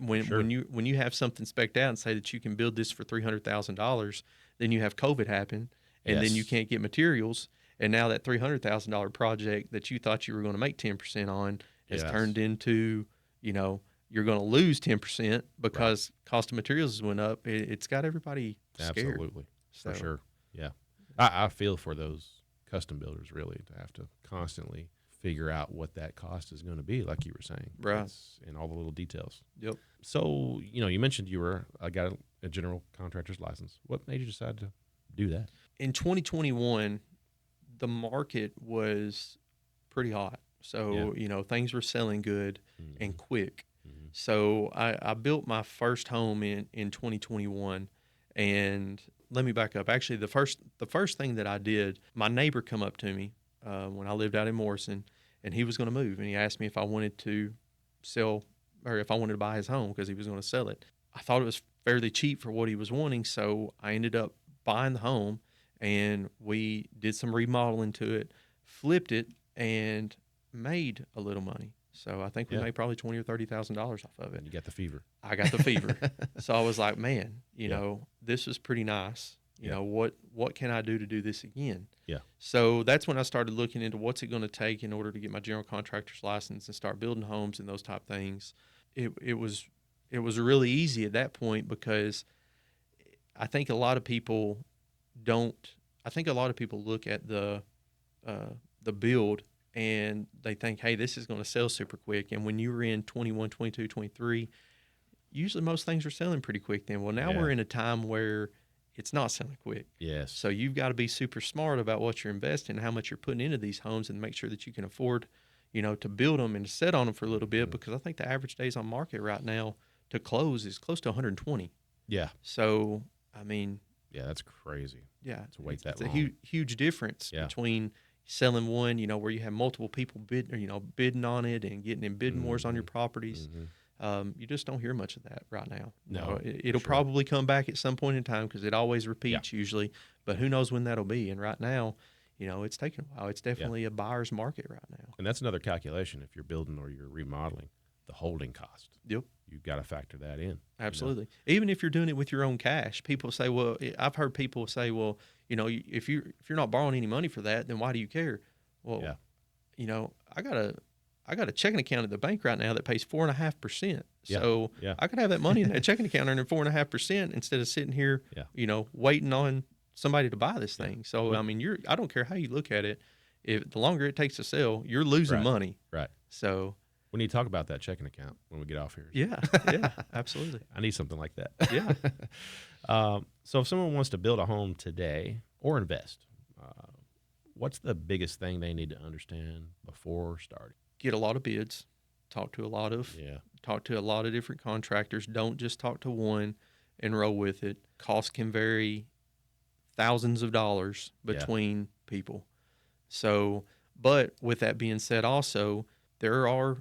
when you have something spec'd out and say that you can build this for $300,000, then you have COVID happen, and then you can't get materials, and now that $300,000 project that you thought you were going to make 10% on has turned into, you're going to lose 10% because cost of materials went up. It's got everybody scared. Absolutely, for sure. Yeah. I feel for those custom builders, really, to have to constantly figure out what that cost is going to be, like you were saying. Right. And all the little details. Yep. So, you mentioned you got a general contractor's license. What made you decide to do that? In 2021, the market was pretty hot. So, things were selling good and quick. So I built my first home in 2021, and let me back up. Actually, the first thing that I did, my neighbor come up to me when I lived out in Morrison, and he was going to move, and he asked me if I wanted to sell, or if I wanted to buy his home, because he was going to sell it. I thought it was fairly cheap for what he was wanting, so I ended up buying the home, and we did some remodeling to it, flipped it, and made a little money. So I think we made probably $20,000 or $30,000 off of it. You got the fever. I got the fever. So I was like, man, this is pretty nice. You know, what can I do to do this again? Yeah. So that's when I started looking into what's it going to take in order to get my general contractor's license and start building homes and those type things. It was really easy at that point, because I think a lot of people look at the build and they think, hey, this is going to sell super quick. And when you were in 21, 22, 23, usually most things are selling pretty quick then. Well, now we're in a time where it's not selling quick. Yes. So you've got to be super smart about what you're investing and how much you're putting into these homes, and make sure that you can afford, to build them and to sit on them for a little bit, because I think the average days on market right now to close is close to 120. Yeah. So, I mean. Yeah, that's crazy. Yeah. To wait that long. It's a huge difference between selling one, where you have multiple people bidding on it and getting in bidding wars on your properties. You just don't hear much of that right now. No, it'll probably come back at some point in time, because it always repeats usually, but who knows when that'll be. And right now, it's taking a while. It's definitely a buyer's market right now. And that's another calculation. If you're building or you're remodeling, the holding cost. Yep. You've got to factor that in. Absolutely. Even if you're doing it with your own cash, people say, well, I've heard people say, well, if you're not borrowing any money for that, then why do you care? Well, I got a checking account at the bank right now that pays 4.5%. So I could have that money in that checking account earning 4.5% instead of sitting here, waiting on somebody to buy this thing. So, I mean, I don't care how you look at it. If the longer it takes to sell, you're losing money. Right. So we need to talk about that checking account when we get off here. Yeah, absolutely. I need something like that. Yeah. So if someone wants to build a home today or invest, what's the biggest thing they need to understand before starting? Get a lot of bids. Talk to a lot of different contractors. Don't just talk to one and roll with it. Costs can vary thousands of dollars between people. So, but with that being said, also, there are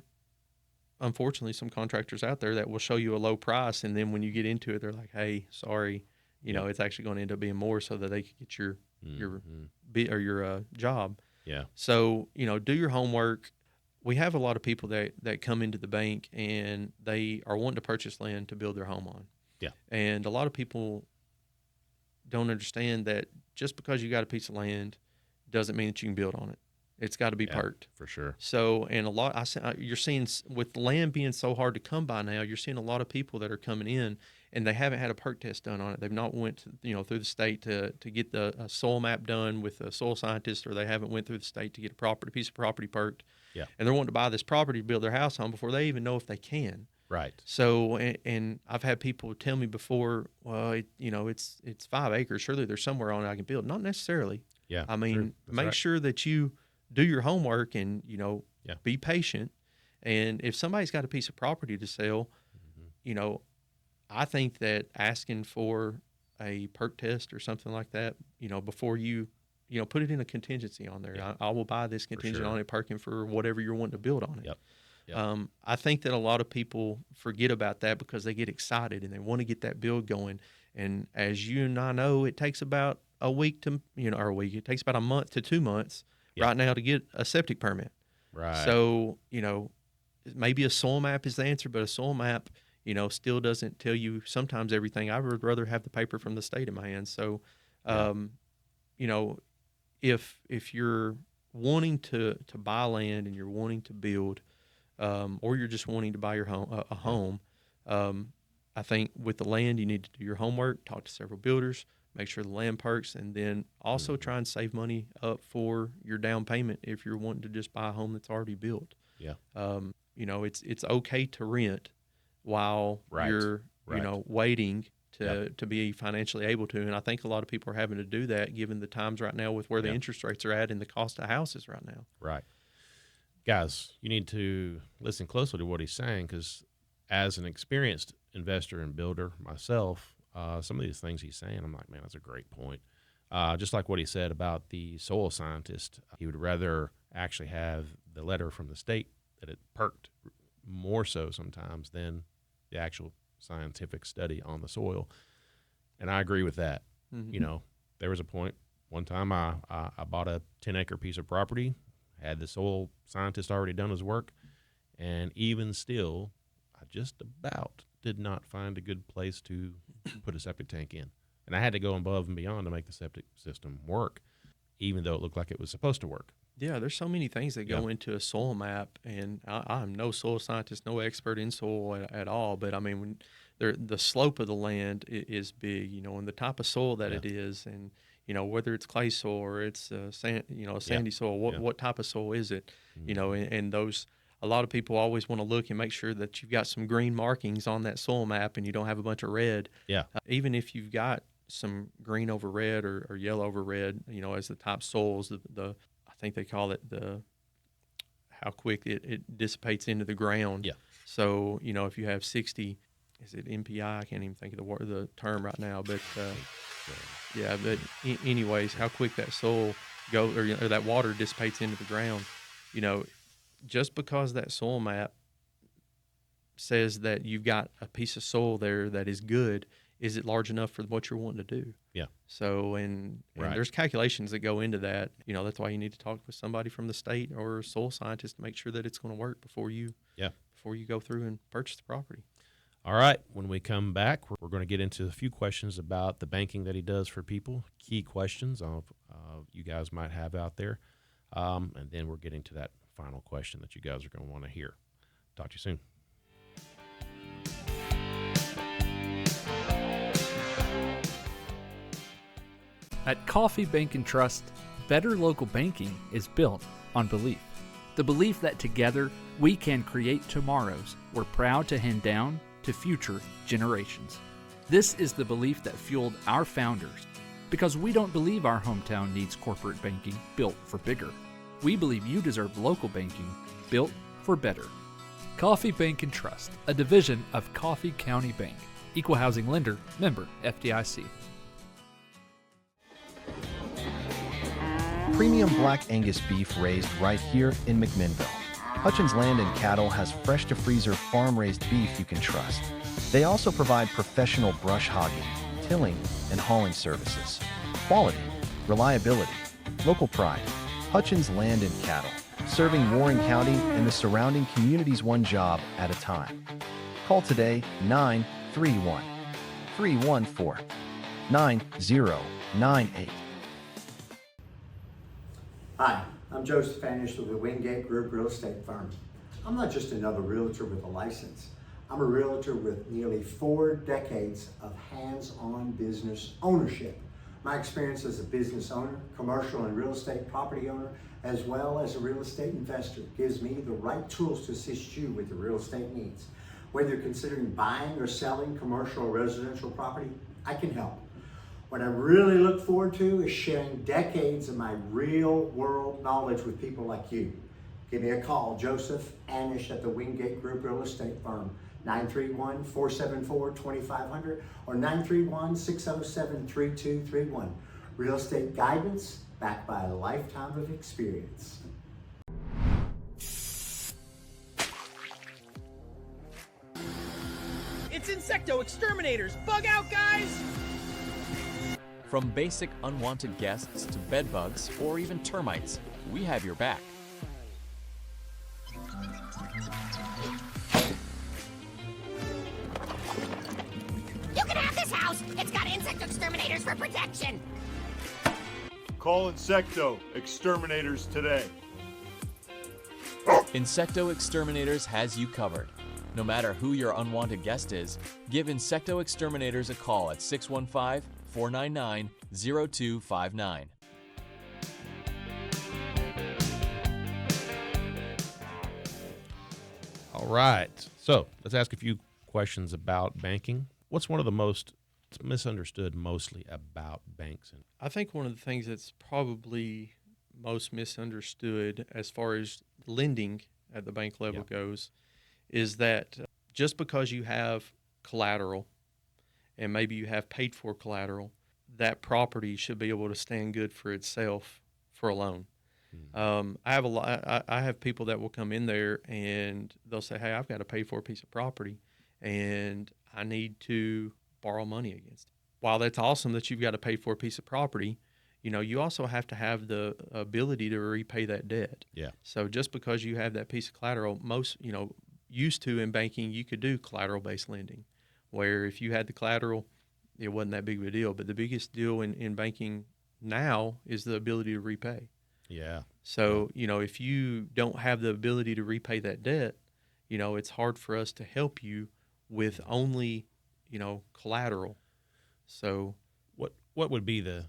unfortunately some contractors out there that will show you a low price, and then when you get into it, they're like, hey, sorry, it's actually going to end up being more, so that they can get your bid or your job. Yeah. So, do your homework. We have a lot of people that come into the bank and they are wanting to purchase land to build their home on. Yeah. And a lot of people don't understand that just because you got a piece of land doesn't mean that you can build on it. It's got to be perked. For sure. So, and you're seeing, with land being so hard to come by now, you're seeing a lot of people that are coming in and they haven't had a perk test done on it. They've not went, through the state to get the soil map done with a soil scientist, or they haven't went through the state to get a piece of property perked. Yeah. And they're wanting to buy this property to build their house on before they even know if they can. Right. So, and I've had people tell me before, well, it's 5 acres. Surely there's somewhere on it I can build. Not necessarily. Yeah. I mean, make sure that you do your homework and, Yeah. Be patient. And if somebody's got a piece of property to sell, you know, I think that asking for a perk test or something like that, you know, before you put it in a contingency on there. Yeah. I will buy this contingent sure. on it, perking for whatever you're wanting to build on it. Yep. Yep. I think that a lot of people forget about that because they get excited and they want to get that build going. And as you and I know, it takes about a week to, or a week. It takes about a month to 2 months right now to get a septic permit. Right. So, maybe a soil map is the answer, but a soil map, still doesn't tell you sometimes everything. I would rather have the paper from the state in my hands. So, if you're wanting to buy land and you're wanting to build, or you're just wanting to buy your home, a home, I think with the land, you need to do your homework, talk to several builders, make sure the land perks, and then also try and save money up for your down payment if you're wanting to just buy a home that's already built. Yeah. It's okay to rent while you're, waiting to be financially able to. And I think a lot of people are having to do that given the times right now with where the interest rates are at and the cost of houses right now. Right. Guys, you need to listen closely to what he's saying, because as an experienced investor and builder myself, some of these things he's saying, I'm like, man, that's a great point. Just like what he said about the soil scientist, he would rather actually have the letter from the state that it perked more so sometimes than the actual scientific study on the soil. And I agree with that. Mm-hmm. There was a point, one time I bought a 10-acre piece of property, had the soil scientist already done his work, and even still, I just about did not find a good place to put a septic tank in. And I had to go above and beyond to make the septic system work, even though it looked like it was supposed to work. Yeah, there's so many things that go into a soil map, and I'm no soil scientist, no expert in soil at all, but I mean, when the slope of the land is big, and the type of soil that it is, and whether it's clay soil or it's sandy soil, what type of soil is it, and those. A lot of people always want to look and make sure that you've got some green markings on that soil map and you don't have a bunch of red. Yeah. Even if you've got some green over red or yellow over red, as the type soils, I think they call it how quick it dissipates into the ground. Yeah. So, if you have 60, is it MPI? I can't even think of the term right now, but anyways, how quick that soil goes or that water dissipates into the ground, just because that soil map says that you've got a piece of soil there that is good, is it large enough for what you're wanting to do? Yeah. So, and there's calculations that go into that. That's why you need to talk with somebody from the state or a soil scientist to make sure that it's going to work before you go through and purchase the property. All right. When we come back, we're going to get into a few questions about the banking that he does for people, key questions you guys might have out there. And then we're getting to that final question that you guys are going to want to hear. Talk to you soon. At Coffee Bank and Trust, better local banking is built on belief. The belief that together we can create tomorrows we're proud to hand down to future generations. This is the belief that fueled our founders, because we don't believe our hometown needs corporate banking built for bigger. We believe you deserve local banking built for better. Coffee Bank and Trust, a division of Coffee County Bank. Equal housing lender, member FDIC. Premium Black Angus beef raised right here in McMinnville. Hutchins Land and Cattle has fresh-to-freezer farm-raised beef you can trust. They also provide professional brush hogging, tilling, and hauling services. Quality, reliability, local pride. Hutchins Land and Cattle, serving Warren County and the surrounding communities one job at a time. Call today 931-314-9098. Hi, I'm Joe Stefanish with the Wingate Group Real Estate Firm. I'm not just another realtor with a license. I'm a realtor with nearly 4 decades of hands-on business ownership. My experience as a business owner, commercial and real estate property owner, as well as a real estate investor gives me the right tools to assist you with your real estate needs. Whether you're considering buying or selling commercial or residential property, I can help. What I really look forward to is sharing decades of my real world knowledge with people like you. Give me a call, Joseph Anish at the Wingate Group Real Estate Firm, 931-474-2500 or 931-607-3231. Real estate guidance backed by a lifetime of experience. It's Insecto Exterminators! Bug out, guys! From basic unwanted guests to bed bugs or even termites, we have your back. You can have this house! It's got Insecto Exterminators for protection! Call Insecto Exterminators today. Insecto Exterminators has you covered. No matter who your unwanted guest is, give Insecto Exterminators a call at 615-499-0259. All right. So let's ask a few questions about banking. What's one of the most misunderstood mostly about banks? I think one of the things that's probably most misunderstood as far as lending at the bank level goes is that just because you have collateral and maybe you have paid for collateral, that property should be able to stand good for itself for a loan. I have people that will come in there and they'll say, hey, I've got a paid for piece of property and I need to borrow money against it. While that's awesome that you've got a paid for piece of property, you know, you also have to have the ability to repay that debt. Yeah. So just because you have that piece of collateral, most, you know, used to in banking, you could do collateral-based lending, where if you had the collateral, it wasn't that big of a deal. But the biggest deal in banking now is the ability to repay. Yeah. So, you know, if you don't have the ability to repay that debt, you know, it's hard for us to help you with only, you know, collateral. So what would be the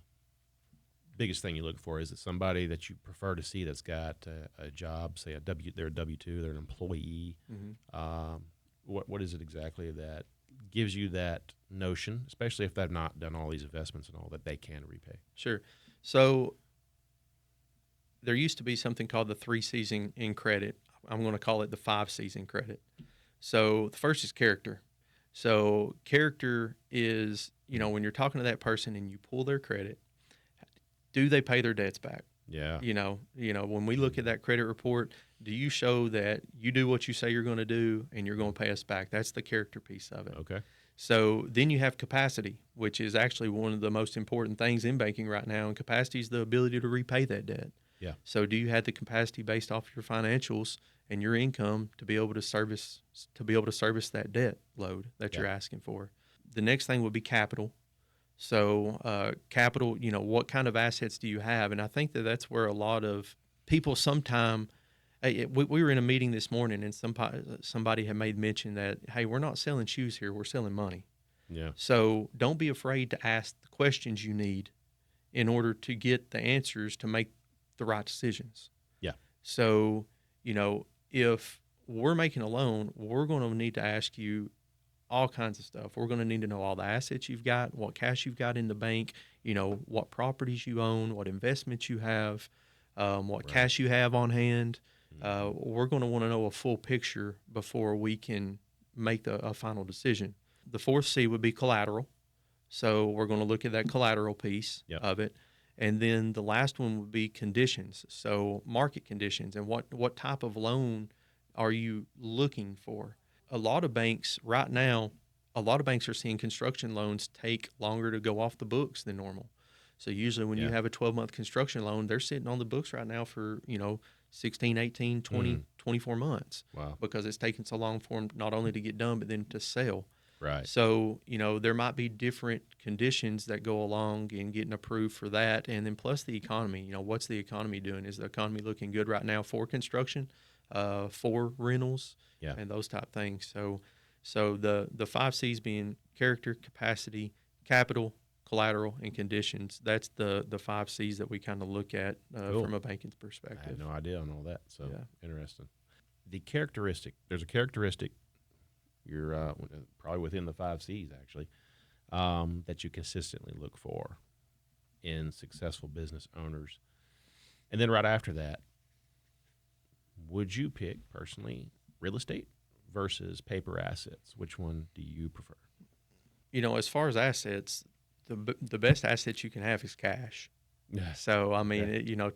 biggest thing you look for? Is it somebody that you prefer to see that's got a job, say they're a W-2, they're an employee? What is it exactly that gives you that notion, especially if they've not done all these investments and all, that they can repay? Sure. So there used to be something called the 3 C's in credit. I'm going to call it the 5 C's in credit. So the first is character. So character is, you know, when you're talking to that person and you pull their credit, do they pay their debts back? Yeah. You know, when we look at that credit report, do you show that you do what you say you're going to do and you're going to pay us back? That's the character piece of it. Okay. So then you have capacity, which is actually one of the most important things in banking right now. And capacity is the ability to repay that debt. Yeah. So do you have the capacity based off your financials and your income to be able to service that debt load that you're asking for? The next thing would be capital. So capital, you know, what kind of assets do you have? And I think that's where a lot of people sometime, we were in a meeting this morning and somebody had made mention that, hey, we're not selling shoes here, we're selling money. Yeah. So don't be afraid to ask the questions you need in order to get the answers to make the right decisions. Yeah. So, you know, if we're making a loan, we're going to need to ask you all kinds of stuff. We're going to need to know all the assets you've got, what cash you've got in the bank, you know, what properties you own, what investments you have, what cash you have on hand. We're going to want to know a full picture before we can make a final decision. The 4th C would be collateral. So we're going to look at that collateral piece of it. And then the last one would be conditions. So market conditions and what type of loan are you looking for? A lot of banks right now, are seeing construction loans take longer to go off the books than normal. So usually when you have a 12-month construction loan, they're sitting on the books right now for, you know, 16, 18, 20, 24 months. Wow. Because it's taken so long for them not only to get done, but then to sell. Right. So, you know, there might be different conditions that go along in getting approved for that. And then plus the economy, you know, what's the economy doing? Is the economy looking good right now for construction, for rentals, and those type things? So the 5 C's being character, capacity, capital, collateral, and conditions. That's the 5 C's that we kind of look at from a banking perspective. I had no idea on all that. So interesting. The characteristic, there's a characteristic, you're probably within the 5 C's actually, that you consistently look for in successful business owners. And then right after that, would you pick personally real estate versus paper assets? Which one do you prefer? As far as assets, the best asset you can have is cash. Yeah. So, I mean,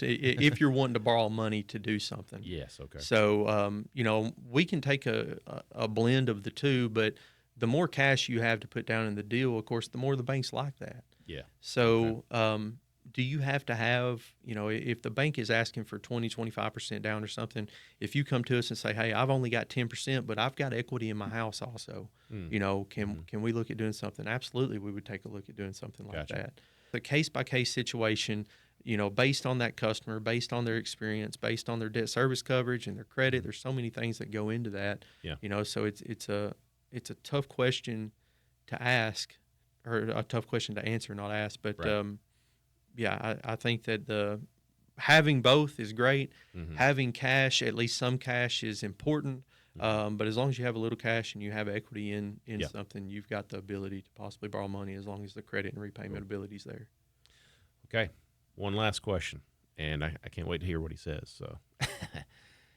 if you're wanting to borrow money to do something. Yes, okay. So, we can take a blend of the two, but the more cash you have to put down in the deal, of course, the more the banks like that. Yeah. So, do you have to have, if the bank is asking for 20, 25% down or something, if you come to us and say, hey, I've only got 10%, but I've got equity in my house also, can we look at doing something? Absolutely, we would take a look at doing something like that. The case-by-case situation, based on that customer, based on their experience, based on their debt service coverage and their credit, there's so many things that go into that. Yeah. So it's a tough question to ask, or a tough question to answer, not ask. But right. I think that having both is great. Mm-hmm. Having cash, at least some cash, is important. But as long as you have a little cash and you have equity in something, you've got the ability to possibly borrow money as long as the credit and repayment ability is there. Okay. One last question, and I can't wait to hear what he says. So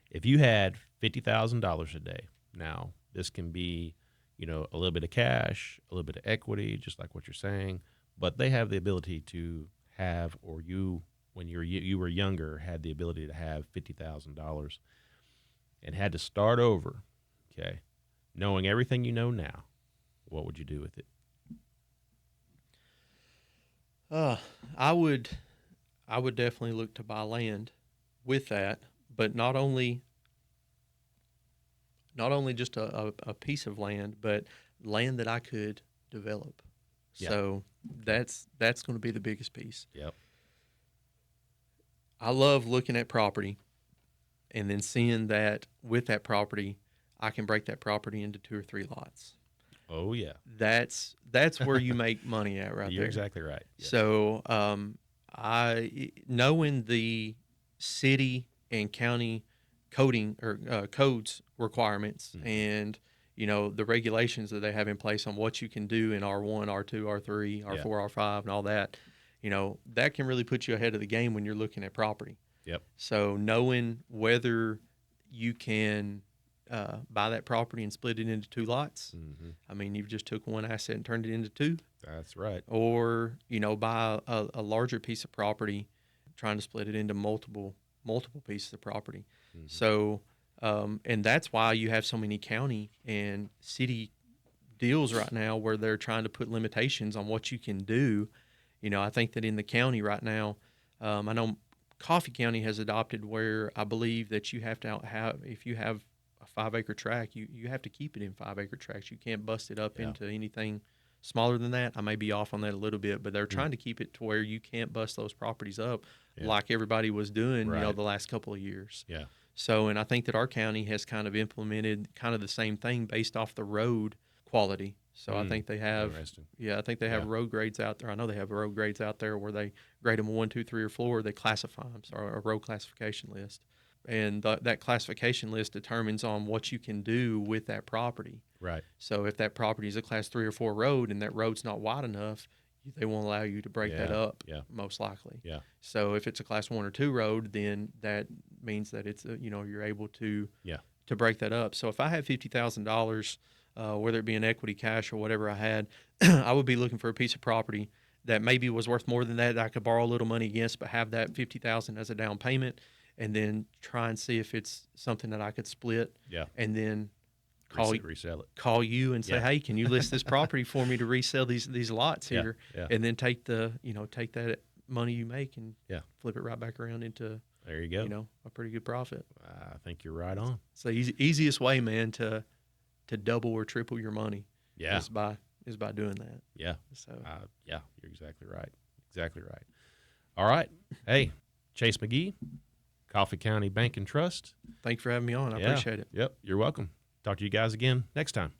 if you had $50,000 a day, now this can be, a little bit of cash, a little bit of equity, just like what you're saying, but they have the ability to have, or you, when you were younger, had the ability to have $50,000 and had to start over, okay, knowing everything you know now, what would you do with it? I would definitely look to buy land with that, but not only just a piece of land, but land that I could develop. Yeah. So that's going to be the biggest piece. Yep. I love looking at property and then seeing that with that property, I can break that property into 2 or 3 lots. Oh yeah. That's where you make money at right there. You're exactly right. Yeah. So knowing the city and county coding or codes requirements and the regulations that they have in place on what you can do in R1, R2, R3, R4, R5, and all that, that can really put you ahead of the game when you're looking at property. Yep. So knowing whether you can buy that property and split it into 2 lots. Mm-hmm. I mean, you've just took one asset and turned it into 2. That's right. Or, buy a larger piece of property, trying to split it into multiple pieces of property. Mm-hmm. So, and that's why you have so many county and city deals right now where they're trying to put limitations on what you can do. I think that in the county right now, I know Coffee County has adopted where I believe that you have to have, if you have a 5-acre tract, you have to keep it in 5-acre tracts. You can't bust it up into anything smaller than that. I may be off on that a little bit, but they're trying to keep it to where you can't bust those properties up like everybody was doing, the last couple of years. Yeah. So, and I think that our county has kind of implemented kind of the same thing based off the road quality. So I think they have, I think they have road grades out there. I know they have road grades out there where they grade them 1, 2, 3, or 4. They classify them, so a road classification list. And that classification list determines on what you can do with that property. Right. So if that property is a class 3 or 4 road and that road's not wide enough, they won't allow you to break that up, most likely. Yeah. So if it's a class 1 or 2 road, then that means that it's you're able to break that up. So if I had $50,000, whether it be in equity, cash, or whatever I had, I would be looking for a piece of property that maybe was worth more than that I could borrow a little money against, but have that $50,000 as a down payment. And then try and see if it's something that I could split. Yeah. And then resell it. Call you and say, hey, can you list this property for me to resell these lots here? Yeah. And then take take that money you make and flip it right back around into there you go. A pretty good profit. I think you're right on. It's the easiest way, man, to double or triple your money. Yeah. Is by doing that. Yeah. So you're exactly right. Exactly right. All right. Hey, Chase McGee, Coffee County Bank and Trust. Thanks for having me on. I appreciate it. Yep. You're welcome. Talk to you guys again next time.